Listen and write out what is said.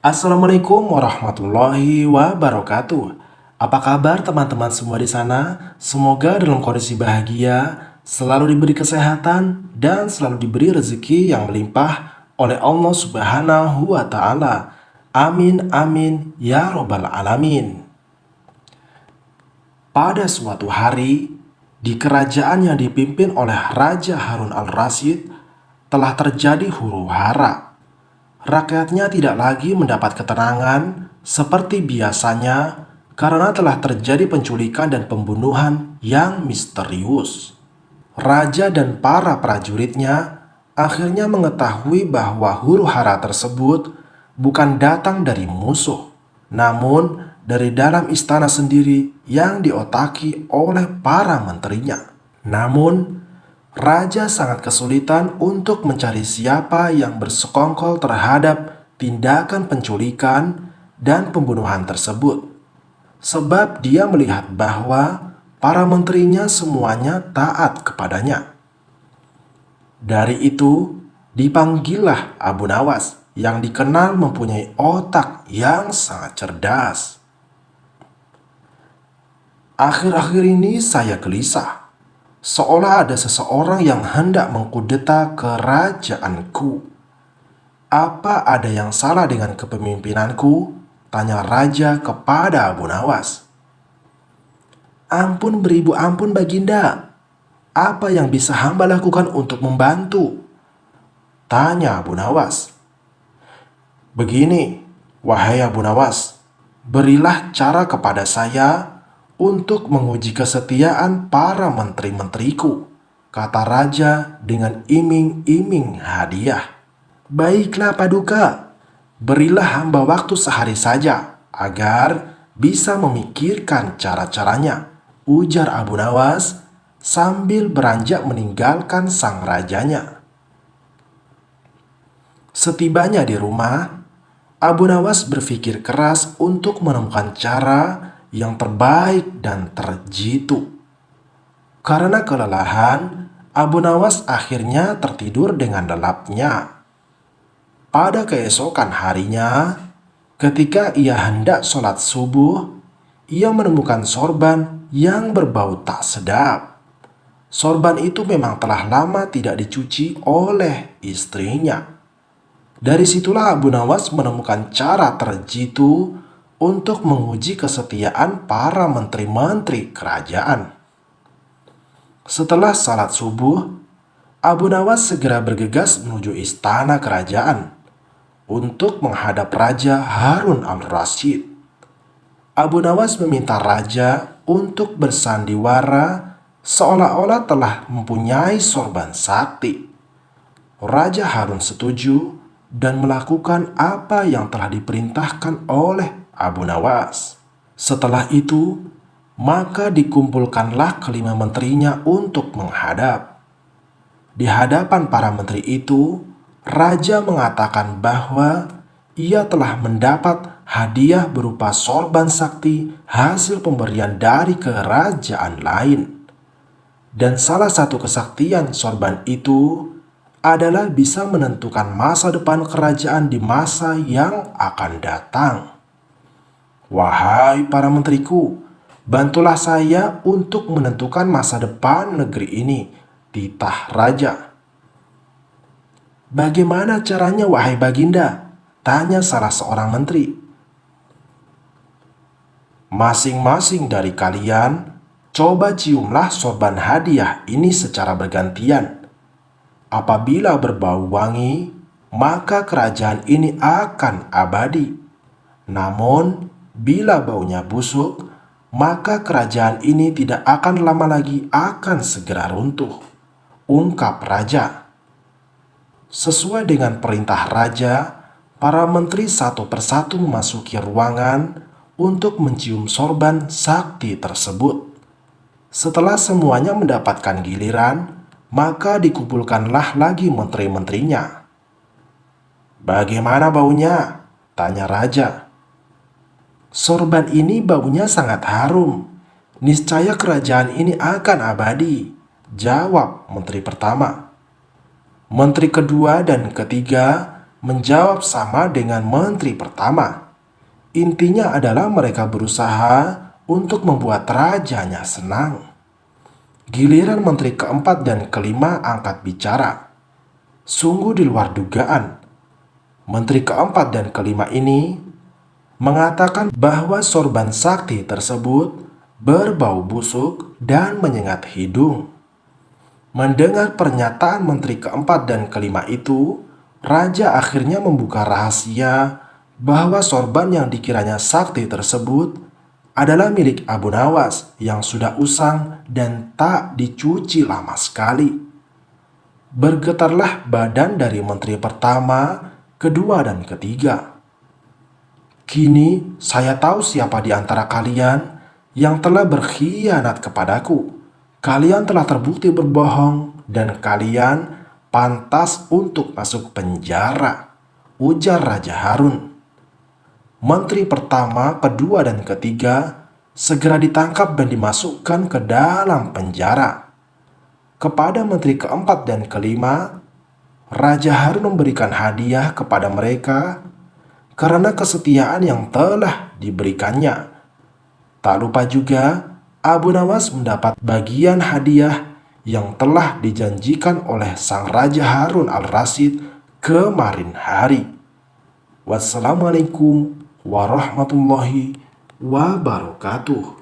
Assalamualaikum warahmatullahi wabarakatuh. Apa kabar teman-teman semua di sana? Semoga dalam kondisi bahagia, selalu diberi kesehatan, dan selalu diberi rezeki yang melimpah oleh Allah Subhanahu wa Ta'ala. Amin, amin, ya Robbal 'Alamin. Pada suatu hari, di kerajaan yang dipimpin oleh Raja Harun al-Rasyid, telah terjadi huru-hara. Rakyatnya tidak lagi mendapat ketenangan seperti biasanya karena telah terjadi penculikan dan pembunuhan yang misterius. Raja dan para prajuritnya akhirnya mengetahui bahwa huru-hara tersebut bukan datang dari musuh, namun dari dalam istana sendiri yang diotaki oleh para menterinya. Namun, Raja sangat kesulitan untuk mencari siapa yang bersekongkol terhadap tindakan penculikan dan pembunuhan tersebut. Sebab dia melihat bahwa para menterinya semuanya taat kepadanya. Dari itu, dipanggillah Abu Nawas yang dikenal mempunyai otak yang sangat cerdas. Akhir-akhir ini saya gelisah, seolah ada seseorang yang hendak mengkudeta kerajaanku. Apa ada yang salah dengan kepemimpinanku? Tanya raja kepada Abu Nawas. Ampun beribu ampun Baginda. Apa yang bisa hamba lakukan untuk membantu? Tanya Abu Nawas. Begini, wahai Abu Nawas, berilah cara kepada saya untuk menguji kesetiaan para menteri-menteriku, kata raja dengan iming-iming hadiah. Baiklah Paduka, berilah hamba waktu sehari saja agar bisa memikirkan cara-caranya, ujar Abu Nawas sambil beranjak meninggalkan sang rajanya. Setibanya di rumah, Abu Nawas berpikir keras untuk menemukan cara yang terbaik dan terjitu. Karena kelelahan, Abu Nawas akhirnya tertidur dengan lelapnya. Pada keesokan harinya, ketika ia hendak sholat subuh, ia menemukan sorban yang berbau tak sedap. Sorban itu memang telah lama tidak dicuci oleh istrinya. Dari situlah Abu Nawas menemukan cara terjitu untuk menguji kesetiaan para menteri-menteri kerajaan. Setelah salat subuh, Abu Nawas segera bergegas menuju istana kerajaan untuk menghadap Raja Harun al-Rasyid. Abu Nawas meminta raja untuk bersandiwara seolah-olah telah mempunyai sorban sakti. Raja Harun setuju dan melakukan apa yang telah diperintahkan oleh Abu Nawas. Setelah itu, maka dikumpulkanlah kelima menterinya untuk menghadap. Di hadapan para menteri itu, raja mengatakan bahwa ia telah mendapat hadiah berupa sorban sakti hasil pemberian dari kerajaan lain. Dan salah satu kesaktian sorban itu adalah bisa menentukan masa depan kerajaan di masa yang akan datang. Wahai para menteriku, bantulah saya untuk menentukan masa depan negeri ini, titah raja. Bagaimana caranya wahai Baginda? Tanya salah seorang menteri. Masing-masing dari kalian, coba ciumlah sorban hadiah ini secara bergantian. Apabila berbau wangi, maka kerajaan ini akan abadi. Namun, bila baunya busuk, maka kerajaan ini tidak akan lama lagi akan segera runtuh, ungkap raja. Sesuai dengan perintah raja, para menteri satu persatu memasuki ruangan untuk mencium sorban sakti tersebut. Setelah semuanya mendapatkan giliran, maka dikumpulkanlah lagi menteri-menterinya. Bagaimana baunya? Tanya raja. Sorban ini baunya sangat harum. Niscaya kerajaan ini akan abadi, jawab menteri pertama. Menteri kedua dan ketiga menjawab sama dengan menteri pertama. Intinya adalah mereka berusaha untuk membuat rajanya senang. Giliran menteri keempat dan kelima angkat bicara. Sungguh di luar dugaan. Menteri keempat dan kelima ini mengatakan bahwa sorban sakti tersebut berbau busuk dan menyengat hidung. Mendengar pernyataan menteri keempat dan kelima itu, raja akhirnya membuka rahasia bahwa sorban yang dikiranya sakti tersebut adalah milik Abu Nawas yang sudah usang dan tak dicuci lama sekali. Bergetarlah badan dari menteri pertama, kedua, dan ketiga. Kini saya tahu siapa di antara kalian yang telah berkhianat kepadaku. Kalian telah terbukti berbohong dan kalian pantas untuk masuk penjara, ujar Raja Harun. Menteri pertama, kedua, dan ketiga segera ditangkap dan dimasukkan ke dalam penjara. Kepada menteri keempat dan kelima, Raja Harun memberikan hadiah kepada mereka karena kesetiaan yang telah diberikannya. Tak lupa juga, Abu Nawas mendapat bagian hadiah yang telah dijanjikan oleh sang Raja Harun al-Rasyid kemarin hari. Wassalamualaikum warahmatullahi wabarakatuh.